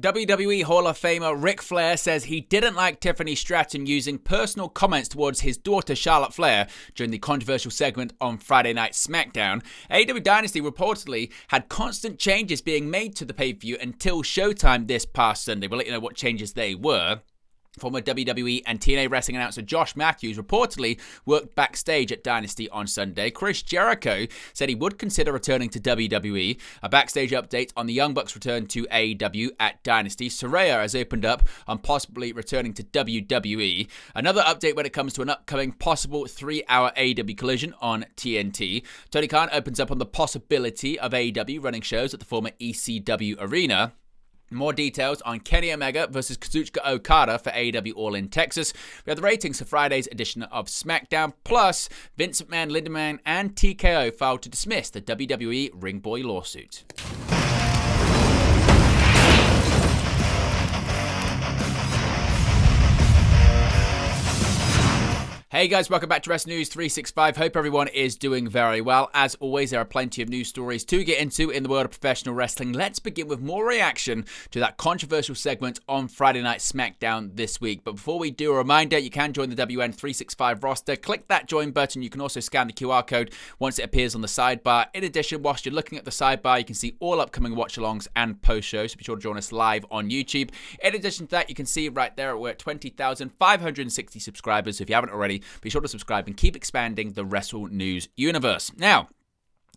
WWE Hall of Famer Ric Flair says he didn't like Tiffany Stratton using personal comments towards his daughter Charlotte Flair during the controversial segment on Friday Night SmackDown. AEW Dynasty reportedly had constant changes being made to the pay-per-view until Showtime this past Sunday. We'll let you know what changes they were. Former WWE and TNA wrestling announcer Josh Matthews reportedly worked backstage at Dynasty on Sunday. Chris Jericho said he would consider returning to WWE. A backstage update on the Young Bucks' return to AEW at Dynasty. Saraya has opened up on possibly returning to WWE. Another update when it comes to an upcoming possible 3-hour AEW Collision on TNT. Tony Khan opens up on the possibility of AEW running shows at the former ECW arena. More details on Kenny Omega versus Kazuchika Okada for AEW All In Texas. We have the ratings for Friday's edition of SmackDown. Plus, Vince McMahon, Linda McMahon, and TKO filed to dismiss the WWE Ring Boy lawsuit. Hey guys, welcome back to Wrestling News 365. Hope everyone is doing very well. As always, there are plenty of news stories to get into in the world of professional wrestling. Let's begin with more reaction to that controversial segment on Friday Night SmackDown this week. But before we do, a reminder, you can join the WN365 roster. Click that join button. You can also scan the QR code once it appears on the sidebar. In addition, whilst you're looking at the sidebar, you can see all upcoming watch-alongs and post-shows. So be sure to join us live on YouTube. In addition to that, you can see right there, we're at 20,560 subscribers. So if you haven't already, be sure to subscribe and keep expanding the Wrestle News universe. Now,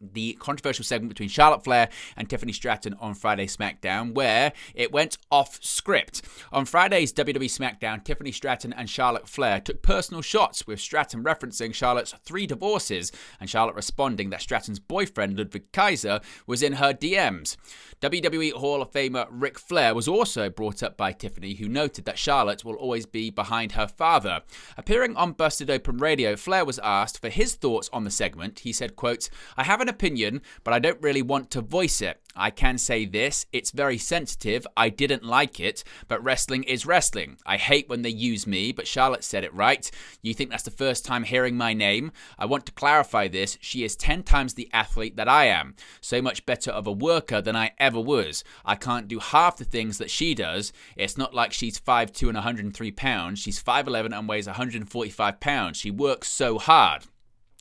the controversial segment between Charlotte Flair and Tiffany Stratton on Friday SmackDown, where it went off script. On Friday's WWE SmackDown, Tiffany Stratton and Charlotte Flair took personal shots, with Stratton referencing Charlotte's 3 divorces and Charlotte responding that Stratton's boyfriend, Ludwig Kaiser, was in her DMs. WWE Hall of Famer Ric Flair was also brought up by Tiffany, who noted that Charlotte will always be behind her father. Appearing on Busted Open Radio, Flair was asked for his thoughts on the segment. He said, quote, "I have an opinion, but I don't really want to voice it. I can say this, it's very sensitive, I didn't like it, but wrestling is wrestling. I hate when they use me, but Charlotte said it right. You think that's the first time hearing my name? I want to clarify this, she is 10 times the athlete that I am. So much better of a worker than I ever was. I can't do half the things that she does. It's not like she's 5'2" and 103 pounds, she's 5'11" and weighs 145 pounds. She works so hard."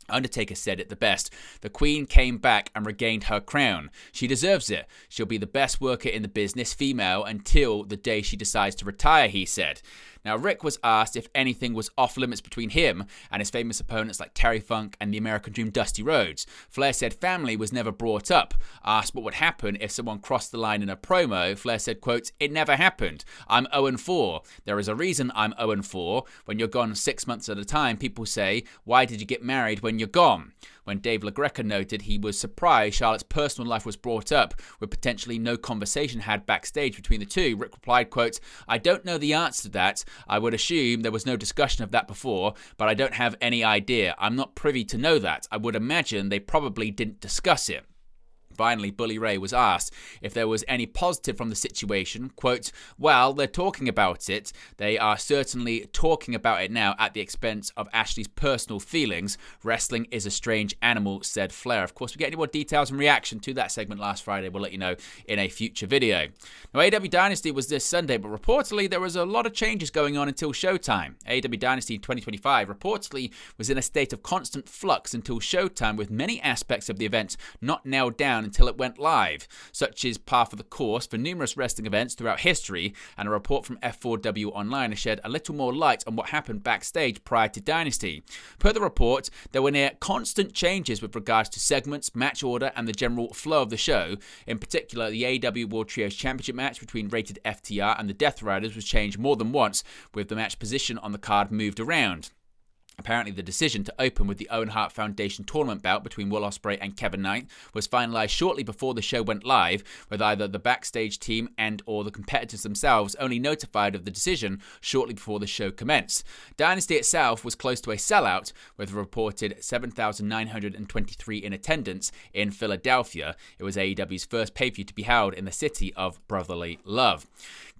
Undertaker said it the best. "The Queen came back and regained her crown. She deserves it. She'll be the best worker in the business, female, until the day she decides to retire," he said. Now, Rick was asked if anything was off limits between him and his famous opponents like Terry Funk and the American Dream Dusty Rhodes. Flair said family was never brought up. Asked what would happen if someone crossed the line in a promo, Flair said, quote, "It never happened. I'm 0-4. There is a reason I'm 0-4. When you're gone 6 months at a time, people say, why did you get married when you're gone?" When Dave LaGreca noted he was surprised Charlotte's personal life was brought up, with potentially no conversation had backstage between the two, Rick replied, quote, "I don't know the answer to that. I would assume there was no discussion of that before, but I don't have any idea. I'm not privy to know that. I would imagine they probably didn't discuss it." Finally, Bully Ray was asked if there was any positive from the situation. Quote, "Well, they're talking about it. They are certainly talking about it now at the expense of Ashley's personal feelings. Wrestling is a strange animal," said Flair. Of course, we get any more details and reaction to that segment last Friday. We'll let you know in a future video. Now, AEW Dynasty was this Sunday, but reportedly there was a lot of changes going on until Showtime. AEW Dynasty 2025 reportedly was in a state of constant flux until Showtime, with many aspects of the event not nailed down until it went live. Such is par for the course for numerous wrestling events throughout history, and a report from F4W Online has shed a little more light on what happened backstage prior to Dynasty. Per the report, there were near constant changes with regards to segments, match order, and the general flow of the show. In particular, the AEW World Trios Championship match between rated FTR and the Death Riders was changed more than once, with the match position on the card moved around. Apparently, the decision to open with the Owen Hart Foundation tournament bout between Will Ospreay and Kevin Knight was finalized shortly before the show went live, with either the backstage team and or the competitors themselves only notified of the decision shortly before the show commenced. Dynasty itself was close to a sellout, with a reported 7,923 in attendance in Philadelphia. It was AEW's first pay-per-view to be held in the city of brotherly love.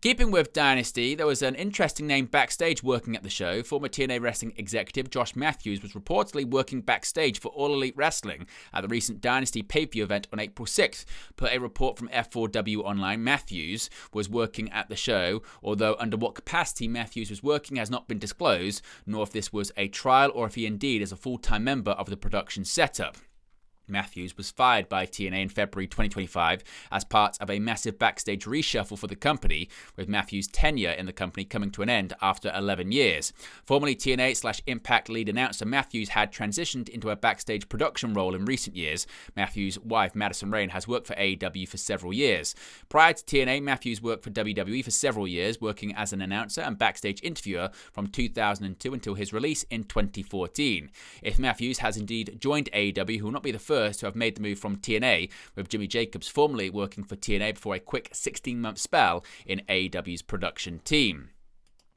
Keeping with Dynasty, there was an interesting name backstage working at the show. Former TNA Wrestling executive Josh Matthews was reportedly working backstage for All Elite Wrestling at the recent Dynasty pay-per-view event on April 6th. Per a report from F4W Online, Matthews was working at the show, although under what capacity Matthews was working has not been disclosed, nor if this was a trial or if he indeed is a full-time member of the production setup. Matthews was fired by TNA in February 2025 as part of a massive backstage reshuffle for the company, with Matthews' tenure in the company coming to an end after 11 years. Formerly TNA/Impact lead announcer, Matthews had transitioned into a backstage production role in recent years. Matthews' wife, Madison Rayne, has worked for AEW for several years. Prior to TNA, Matthews worked for WWE for several years, working as an announcer and backstage interviewer from 2002 until his release in 2014. If Matthews has indeed joined AEW, he will not be the first to have made the move from TNA, with Jimmy Jacobs formerly working for TNA before a quick 16-month spell in AEW's production team.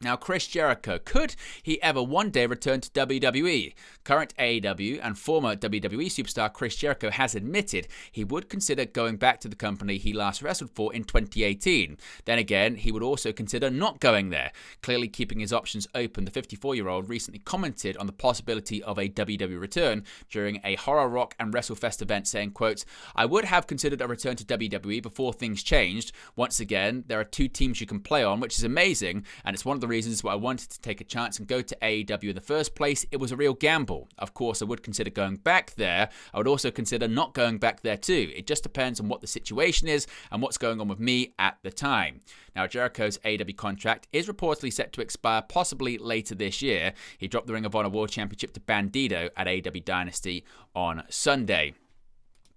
Now, Chris Jericho, could he ever one day return to WWE? Current AEW and former WWE superstar Chris Jericho has admitted he would consider going back to the company he last wrestled for in 2018. Then again, he would also consider not going there. Clearly keeping his options open, the 54-year-old recently commented on the possibility of a WWE return during a Horror Rock and WrestleFest event, saying, quote, "I would have considered a return to WWE before things changed. Once again, there are two teams you can play on, which is amazing, and it's one of the reasons why I wanted to take a chance and go to AEW in the first place. It was a real gamble. Of course, I would consider going back there. I would also consider not going back there too. It just depends on what the situation is and what's going on with me at the time." Now, Jericho's AEW contract is reportedly set to expire possibly later this year. He dropped the Ring of Honor World Championship to Bandito at AEW Dynasty on Sunday.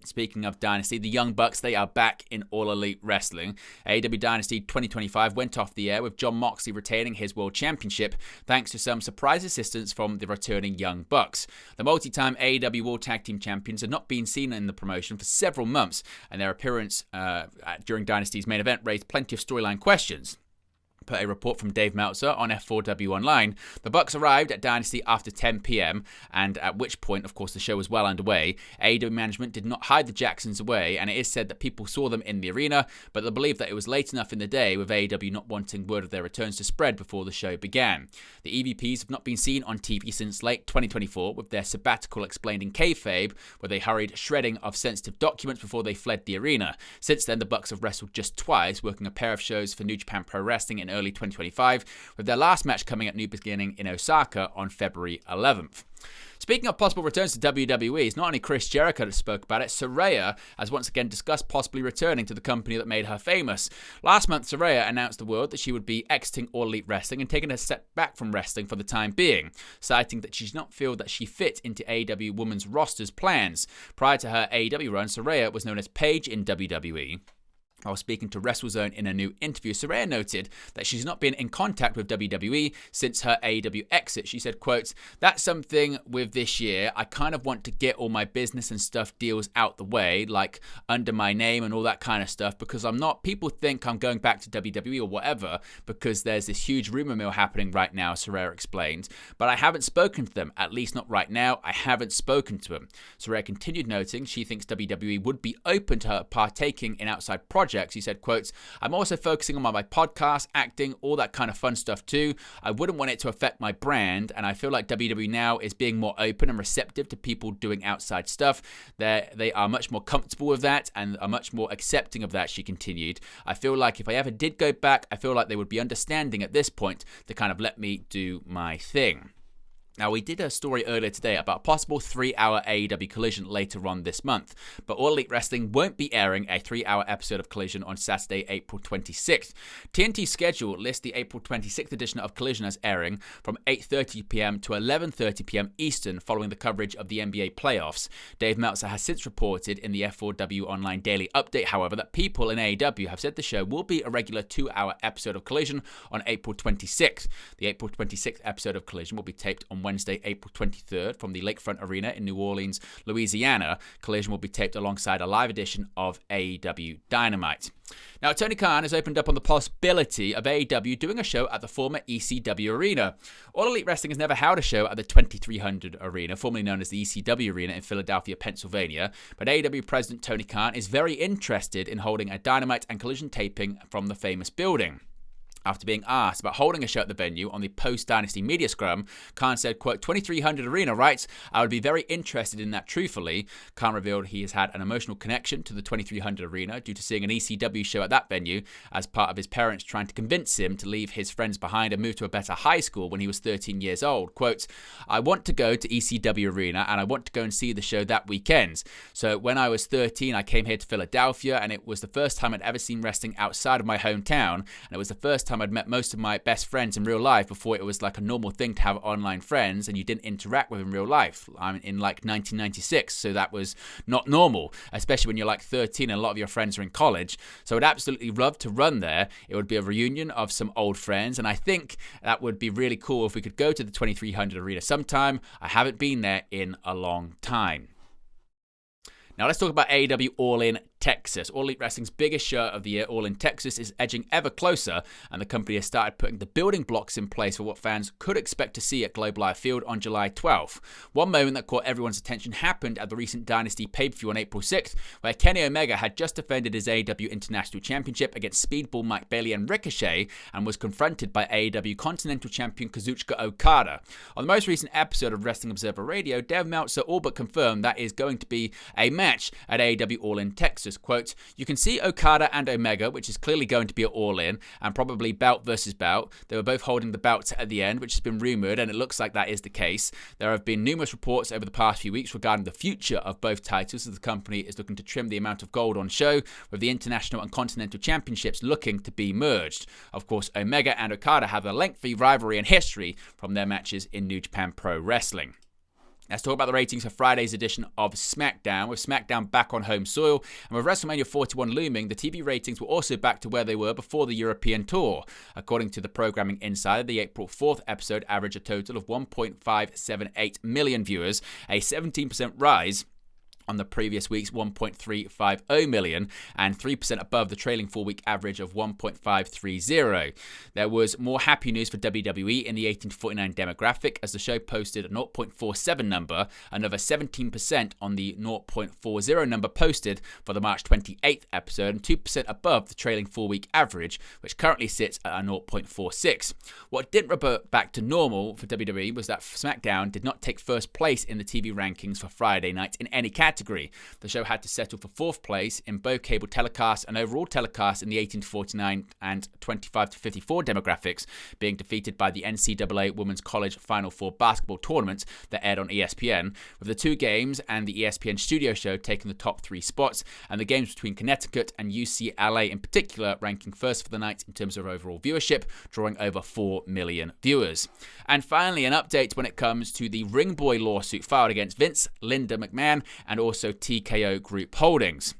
Speaking of Dynasty, the Young Bucks, they are back in All Elite Wrestling. AEW Dynasty 2025 went off the air with Jon Moxley retaining his World Championship thanks to some surprise assistance from the returning Young Bucks. The multi-time AEW World Tag Team Champions have not been seen in the promotion for several months, and their appearance during Dynasty's main event raised plenty of storyline questions. Per a report from Dave Meltzer on F4W Online, the Bucks arrived at Dynasty after 10 p.m, and at which point, of course, the show was well underway. AEW management did not hide the Jacksons away, and it is said that people saw them in the arena, but they believe that it was late enough in the day, with AEW not wanting word of their returns to spread before the show began. The EVPs have not been seen on TV since late 2024, with their sabbatical explained in kayfabe, where they hurried shredding of sensitive documents before they fled the arena. Since then, the Bucks have wrestled just twice, working a pair of shows for New Japan Pro Wrestling in early 2025, with their last match coming at New Beginning in Osaka on February 11th. Speaking of possible returns to WWE, it's not only Chris Jericho that spoke about it. Saraya has once again discussed possibly returning to the company that made her famous. Last month, Saraya announced to the world that she would be exiting All Elite Wrestling and taking a step back from wrestling for the time being, citing that she does not feel that she fit into AEW Women's roster's plans. Prior to her AEW run, Saraya was known as Paige in WWE. While speaking to WrestleZone in a new interview, Saraya noted that she's not been in contact with WWE since her AEW exit. She said, quote, "That's something with this year. I kind of want to get all my business and stuff deals out the way, like under my name and all that kind of stuff, because people think I'm going back to WWE or whatever, because there's this huge rumor mill happening right now," Saraya explained. "But I haven't spoken to them, at least not right now. I haven't spoken to them." Saraya continued noting she thinks WWE would be open to her partaking in outside projects. He said, quotes, "I'm also focusing on my podcast, acting, all that kind of fun stuff too. I wouldn't want it to affect my brand, and I feel like WWE now is being more open and receptive to people doing outside stuff. They are much more comfortable with that and are much more accepting of that," she continued. "I feel like if I ever did go back, I feel like they would be understanding at this point to kind of let me do my thing." Now, we did a story earlier today about a possible 3-hour AEW Collision later on this month, but All Elite Wrestling won't be airing a 3-hour episode of Collision on Saturday, April 26th. TNT's schedule lists the April 26th edition of Collision as airing from 8:30 p.m. to 11:30 p.m. Eastern, following the coverage of the NBA playoffs. Dave Meltzer has since reported in the F4W Online Daily Update, however, that people in AEW have said the show will be a regular 2-hour episode of Collision on April 26th. The April 26th episode of Collision will be taped on Wednesday, April 23rd from the Lakefront Arena in New Orleans, Louisiana. Collision will be taped alongside a live edition of AEW Dynamite. Now, Tony Khan has opened up on the possibility of AEW doing a show at the former ECW Arena. All Elite Wrestling has never held a show at the 2300 Arena, formerly known as the ECW Arena in Philadelphia, Pennsylvania, but AEW President Tony Khan is very interested in holding a Dynamite and Collision taping from the famous building. After being asked about holding a show at the venue on the post-Dynasty media scrum, Khan said, quote, 2300 Arena writes, I would be very interested in that truthfully. Khan revealed he has had an emotional connection to the 2300 Arena due to seeing an ECW show at that venue as part of his parents trying to convince him to leave his friends behind and move to a better high school when he was 13 years old. Quote, I want to go to ECW Arena and I want to go and see the show that weekend. So when I was 13, I came here to Philadelphia and it was the first time I'd ever seen wrestling outside of my hometown, and it was the first time I'd met most of my best friends in real life before it was like a normal thing to have online friends and you didn't interact with in real life. I'm in like 1996, so that was not normal, especially when you're like 13 and a lot of your friends are in college. So I'd absolutely love to run there. It would be a reunion of some old friends, and I think that would be really cool if we could go to the 2300 Arena sometime. I haven't been there in a long time. Now let's talk about AEW All In Texas. All Elite Wrestling's biggest show of the year, All In Texas, is edging ever closer, and the company has started putting the building blocks in place for what fans could expect to see at Globe Life Field on July 12th. One moment that caught everyone's attention happened at the recent Dynasty pay-per-view on April 6th, where Kenny Omega had just defended his AEW International Championship against Speedball Mike Bailey and Ricochet, and was confronted by AEW Continental Champion Kazuchika Okada. On the most recent episode of Wrestling Observer Radio, Dev Meltzer all but confirmed that is going to be a match at AEW All In Texas. Quote, you can see Okada and Omega, which is clearly going to be an all-in, and probably bout versus bout. They were both holding the belts at the end, which has been rumoured, and it looks like that is the case. There have been numerous reports over the past few weeks regarding the future of both titles, as the company is looking to trim the amount of gold on show, with the International and Continental Championships looking to be merged. Of course, Omega and Okada have a lengthy rivalry and history from their matches in New Japan Pro Wrestling. Let's talk about the ratings for Friday's edition of SmackDown. With SmackDown back on home soil, and with WrestleMania 41 looming, the TV ratings were also back to where they were before the European tour. According to the Programming Insider, the April 4th episode averaged a total of 1.578 million viewers, a 17% rise on the previous week's 1.350 million, and 3% above the trailing 4-week average of 1.530. There was more happy news for WWE in the 18 to 49 demographic, as the show posted a 0.47 number, another 17% on the 0.40 number posted for the March 28th episode, and 2% above the trailing 4-week average, which currently sits at a 0.46. What didn't revert back to normal for WWE was that SmackDown did not take first place in the TV rankings for Friday night in any category. The show had to settle for 4th place in both cable telecasts and overall telecasts in the 18 to 49 and 25 to 54 demographics, being defeated by the NCAA Women's College Final Four basketball tournament that aired on ESPN, with the 2 games and the ESPN studio show taking the top 3 spots, and the games between Connecticut and UCLA in particular ranking first for the night in terms of overall viewership, drawing over 4 million viewers. And finally, an update when it comes to the Ring Boy lawsuit filed against Vince, Linda McMahon, and also TKO Group Holdings.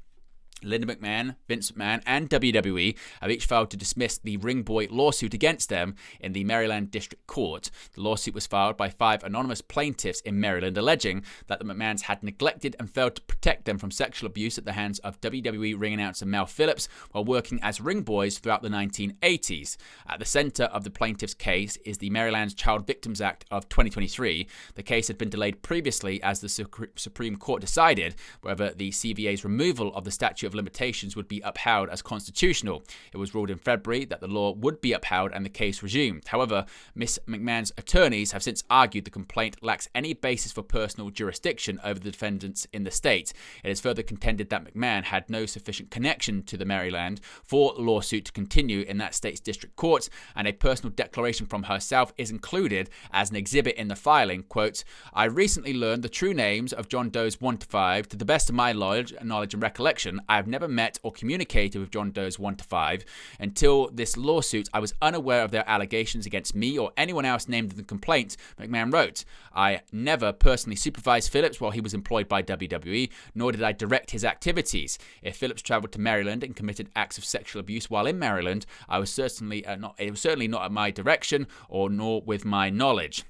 Linda McMahon, Vince McMahon, and WWE have each filed to dismiss the Ring Boy lawsuit against them in the Maryland District Court. The lawsuit was filed by 5 anonymous plaintiffs in Maryland, alleging that the McMahons had neglected and failed to protect them from sexual abuse at the hands of WWE ring announcer Mel Phillips while working as ring boys throughout the 1980s. At the center of the plaintiffs' case is the Maryland Child Victims Act of 2023. The case had been delayed previously as the Supreme Court decided whether the CVA's removal of the statute of limitations would be upheld as constitutional. It was ruled in February that the law would be upheld and the case resumed. However, Ms. McMahon's attorneys have since argued the complaint lacks any basis for personal jurisdiction over the defendants in the state. It is further contended that McMahon had no sufficient connection to the Maryland for the lawsuit to continue in that state's district court, and a personal declaration from herself is included as an exhibit in the filing. Quote, I recently learned the true names of John Doe's 1 to 5. To the best of my knowledge and recollection, I have never met or communicated with John Doe's 1 to 5. Until this lawsuit, I was unaware of their allegations against me or anyone else named in the complaint, McMahon wrote. I never personally supervised Phillips while he was employed by WWE, nor did I direct his activities. If Phillips traveled to Maryland and committed acts of sexual abuse while in Maryland, it was certainly not at my direction or nor with my knowledge.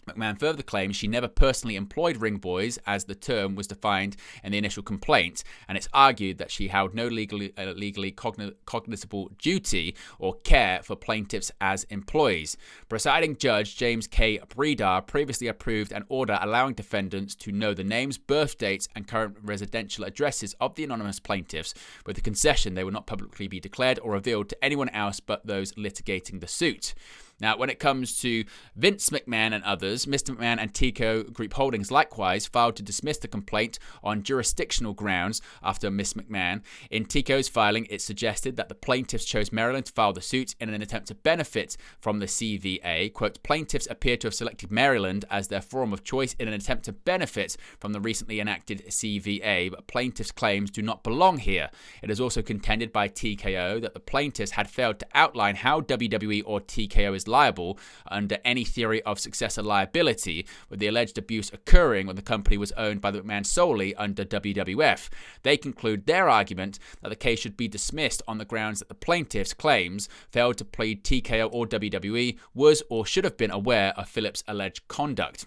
McMahon further claims she never personally employed ring boys, as the term was defined in the initial complaint, and it's argued that she held no legally cognizable duty or care for plaintiffs as employees. Presiding Judge James K. Bredar previously approved an order allowing defendants to know the names, birth dates, and current residential addresses of the anonymous plaintiffs, with the concession they will not publicly be declared or revealed to anyone else but those litigating the suit. Now, when it comes to Vince McMahon and others, Mr. McMahon and Tico Group Holdings likewise filed to dismiss the complaint on jurisdictional grounds after Ms. McMahon. In Tico's filing, it suggested that the plaintiffs chose Maryland to file the suit in an attempt to benefit from the CVA. Quote, plaintiffs appear to have selected Maryland as their forum of choice in an attempt to benefit from the recently enacted CVA, but plaintiffs' claims do not belong here. It is also contended by TKO that the plaintiffs had failed to outline how WWE or TKO is liable under any theory of successor liability, with the alleged abuse occurring when the company was owned by the McMahon solely under WWF. They conclude their argument that the case should be dismissed on the grounds that the plaintiffs' claims failed to plead TKO or WWE was or should have been aware of Phillips' alleged conduct.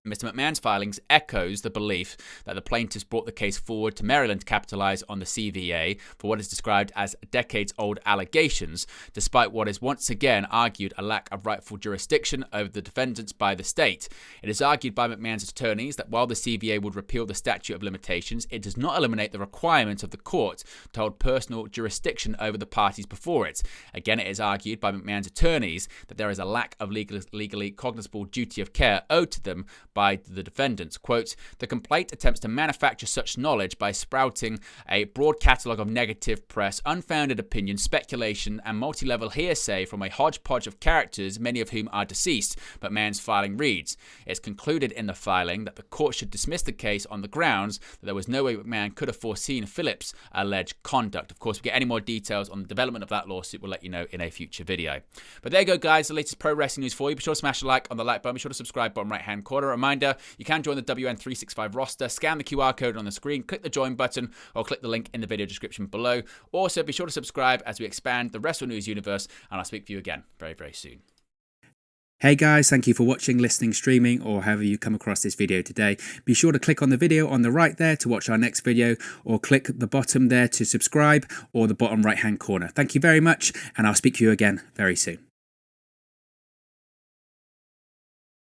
Mr. McMahon's filings echoes the belief that the plaintiffs brought the case forward to Maryland to capitalize on the CVA for what is described as decades-old allegations, despite what is once again argued a lack of rightful jurisdiction over the defendants by the state. It is argued by McMahon's attorneys that while the CVA would repeal the statute of limitations, it does not eliminate the requirement of the court to hold personal jurisdiction over the parties before it. Again, it is argued by McMahon's attorneys that there is a lack of legally cognizable duty of care owed to them by the defendants. Quote, the complaint attempts to manufacture such knowledge by sprouting a broad catalogue of negative press, unfounded opinion, speculation, and multi-level hearsay from a hodgepodge of characters, many of whom are deceased, but McMahon's filing reads. It's concluded in the filing that the court should dismiss the case on the grounds that there was no way McMahon could have foreseen Phillips' alleged conduct. Of course, if we get any more details on the development of that lawsuit, we'll let you know in a future video. But there you go, guys, the latest pro wrestling news for you. Be sure to smash a like on the like button. Be sure to subscribe, bottom right-hand corner. Reminder, you can join the WN365 roster. Scan the QR code on the screen, click the join button, or click the link in the video description below. Also, be sure to subscribe as we expand the Wrestle News universe, and I'll speak to you again very, very soon. Hey guys, thank you for watching, listening, streaming, or however you come across this video today. Be sure to click on the video on the right there to watch our next video, or click the bottom there to subscribe, or the bottom right hand corner. Thank you very much, and I'll speak to you again very soon.